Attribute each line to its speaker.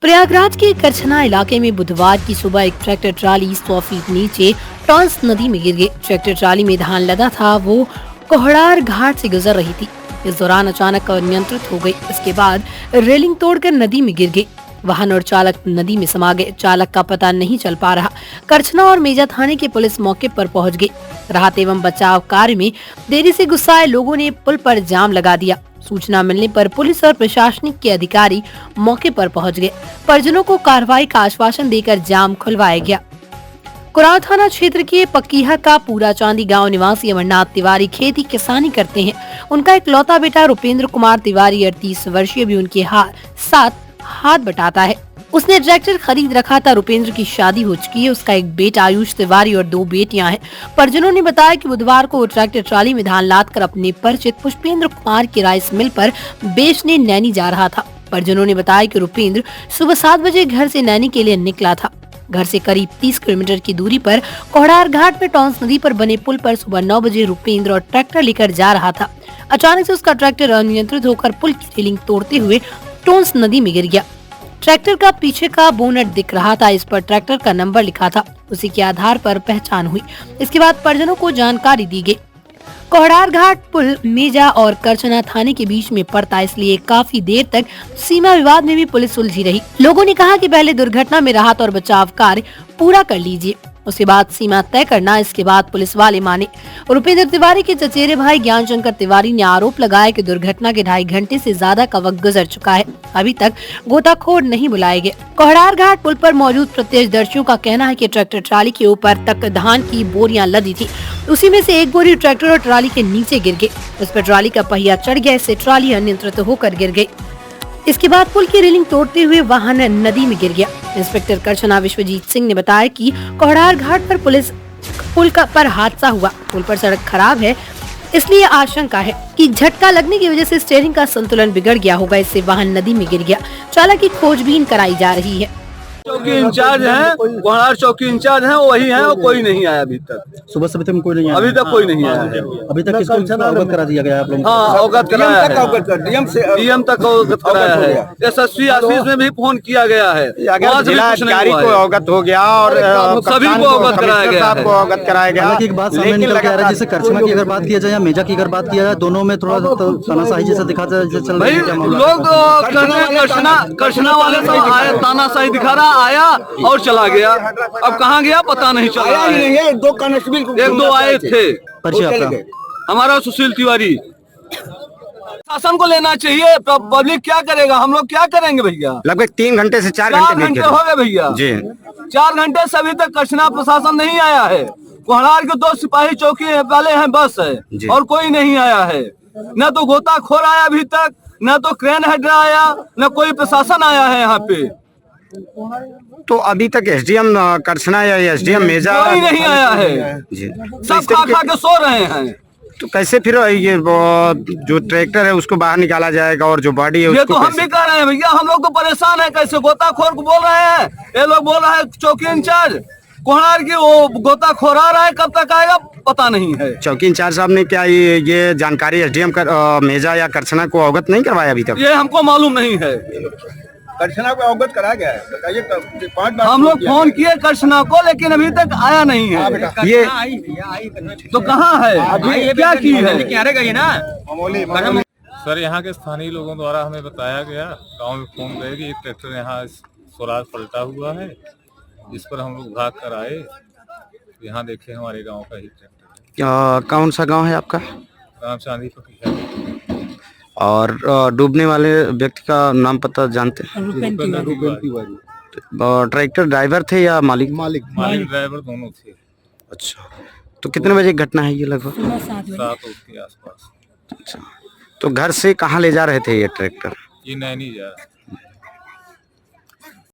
Speaker 1: प्रयागराज के करछना इलाके में बुधवार की सुबह एक ट्रैक्टर ट्राली 100 फीट नीचे टॉन्स नदी में गिर गई। ट्रैक्टर ट्राली में धान लदा था, वो कोहड़ार घाट से गुजर रही थी। इस दौरान अचानक अनियंत्रित हो गई। इसके बाद रेलिंग तोड़कर नदी में गिर गई। वाहन और चालक नदी में समा गए। चालक का पता नहीं चल पा रहा। करछना और मेजा थाने की पुलिस मौके पर पहुंच गई। राहत एवं बचाव कार्य में देरी से गुस्साए लोगों ने पुल पर जाम लगा दिया। सूचना मिलने पर पुलिस और प्रशासनिक के अधिकारी मौके पर पहुंच गए। परिजनों को कार्रवाई का आश्वासन देकर जाम खुलवाया गया। कुराव थाना क्षेत्र के पक्कीहा का पूरा चांदी गांव निवासी अमरनाथ तिवारी खेती किसानी करते हैं। उनका इकलौता बेटा रुपेंद्र कुमार तिवारी 38 वर्षीय भी उनके साथ हाथ बटाता है। उसने ट्रैक्टर खरीद रखा था। रुपेंद्र की शादी हो चुकी है। उसका एक बेटा आयुष तिवारी और 2 बेटियां हैं। परिजनों ने बताया कि बुधवार को वो ट्रैक्टर ट्राली में धान लाद कर अपने परिचित पुष्पेंद्र कुमार की राइस मिल पर बेचने नैनी जा रहा था। परिजनों ने बताया कि रुपेंद्र सुबह 7 बजे घर से नैनी के लिए निकला था। घर से करीब 30 किलोमीटर की दूरी पर कोहड़ार घाट में टॉन्स नदी पर बने पुल पर सुबह 9 बजे रुपेंद्र और ट्रैक्टर लेकर जा रहा था। अचानक से उसका ट्रैक्टर अनियंत्रित होकर पुल की रेलिंग तोड़ते हुए टॉन्स नदी में गिर गया। ट्रैक्टर का पीछे का बोनट दिख रहा था। इस पर ट्रैक्टर का नंबर लिखा था। उसी के आधार पर पहचान हुई। इसके बाद परिजनों को जानकारी दी गई। कोहड़ार घाट पुल मेजा और करछना थाने के बीच में पड़ता, इसलिए काफी देर तक सीमा विवाद में भी पुलिस उलझी रही। लोगों ने कहा कि पहले दुर्घटना में राहत और बचाव कार्य पूरा कर लीजिए, उसके बाद सीमा तय करना। इसके बाद पुलिस वाले माने। रुपेंद्र तिवारी के चचेरे भाई ज्ञान शंकर तिवारी ने आरोप लगाया कि दुर्घटना के 2.5 घंटे से ज्यादा का वक्त गुजर चुका है, अभी तक गोताखोर नहीं बुलाए गए। कोहड़ार घाट पुल पर मौजूद प्रत्यक्षदर्शियों का कहना है कि ट्रैक्टर ट्राली के ऊपर तक धान की बोरियां लदी थी। उसी में से एक बोरी ट्रैक्टर और ट्राली के नीचे गिर गई। उस पर ट्राली का पहिया चढ़ गया। इससे ट्राली अनियंत्रित होकर गिर गई। इसके बाद पुल की रेलिंग तोड़ते हुए वाहन नदी में गिर गया। इंस्पेक्टर करछना विश्वजीत सिंह ने बताया कि कोहड़ार घाट पर पुल पर हादसा हुआ। पुल पर सड़क खराब है, इसलिए आशंका है कि झटका लगने की वजह से स्टीयरिंग का संतुलन बिगड़ गया होगा। इससे वाहन नदी में गिर गया। चालक की खोजबीन कराई जा रही है।
Speaker 2: चौकी इंचार्ज हैं, कोहड़ार चौकी इंचार्ज हैं, वही हैं और कोई नहीं आया अभी तक।
Speaker 3: सुबह से अभी तक कोई नहीं आया।
Speaker 2: अभी तक कोई नहीं आया है।
Speaker 3: अभी तक किसको अवगत करा दिया गया आप लोगों को?
Speaker 2: हाँ, अवगत कराया है। डीएम तक अवगत कराया है। एसएसपी ऑफिस में भी फोन किया गया है।
Speaker 4: जिलाधिकारी को अवगत हो गया और
Speaker 2: सभी को अवगत कराया गया है।
Speaker 4: अवगत कराया गया।
Speaker 3: एक बात सामने निकल के आ रहा है, जैसे करछना की अगर बात किया जाए या मेजा की अगर बात किया जाए, दोनों में थोड़ा तानाशाही जैसा दिखाता है।
Speaker 2: भाई लोग करछना वाले सब आए, तानाशाही दिखा रहा, आया और चला गया। अब कहाँ गया पता नहीं चला है।
Speaker 4: 2 कांस्टेबल
Speaker 2: 1-2 आए थे। हमारा सुशील तिवारी। शासन को लेना चाहिए। पब्लिक क्या करेगा, हम लोग क्या करेंगे भैया?
Speaker 4: लगभग 3 घंटे से 4
Speaker 2: घंटे हो गए भैया
Speaker 4: जी।
Speaker 2: 4 घंटे से अभी तक करछना प्रशासन नहीं आया है। कोहड़ार के 2 सिपाही चौकी वाले हैं, बस है, और कोई नहीं आया है। न तो गोताखोर आया अभी तक, न तो क्रेन हेडर आया, न कोई प्रशासन आया है यहाँ पे।
Speaker 4: तो अभी तक एसडीएम करछना या एसडीएम मेजा
Speaker 2: कोई नहीं आया है
Speaker 4: जी।
Speaker 2: सब खा के सो रहे हैं।
Speaker 4: तो कैसे फिर ये जो ट्रैक्टर है उसको बाहर निकाला जाएगा और जो बॉडी है
Speaker 2: ये
Speaker 4: उसको
Speaker 2: तो हम भी कह रहे हैं भैया, हम लोग तो परेशान है। कैसे गोताखोर को बोल रहे हैं, ये लोग बोल रहा है चौकी इंचार्ज कोहड़ार की वो गोताखोर आ रहा है, कब तक आएगा पता नहीं है।
Speaker 4: चौकी इंचार्ज साहब ने क्या ये जानकारी एसडीएम मेजा या करछना को अवगत नहीं करवाया अभी तक?
Speaker 2: ये हमको मालूम नहीं है।
Speaker 5: करछना को अवगत कराया गया है, बताइए 5 बार
Speaker 2: हम लोग फोन किए करछना को, लेकिन अभी तक आया नहीं है।
Speaker 4: ये
Speaker 2: तो कहाँ है अभी, क्या की है?
Speaker 6: सर, यहाँ के स्थानीय लोगों द्वारा हमें बताया गया, गांव में फोन गए कि एक ट्रैक्टर यहाँ स्वराज पलटा हुआ है। इस पर हम लोग भाग कर आए। यहाँ देखे हमारे गांव का ही ट्रैक्टर है।
Speaker 4: कौन सा गांव है आपका?
Speaker 6: गांव चांदी पक्की।
Speaker 4: और डूबने वाले व्यक्ति का नाम पता जानते हैं? ट्रैक्टर ड्राइवर थे या मालिक
Speaker 6: ड्राइवर दोनों थे।
Speaker 4: अच्छा, तो कितने बजे घटना है ये? लगभग
Speaker 6: 7 के आसपास।
Speaker 4: अच्छा, तो घर से कहाँ ले जा रहे थे ये ट्रैक्टर?
Speaker 6: ये नैनी जा रहा है।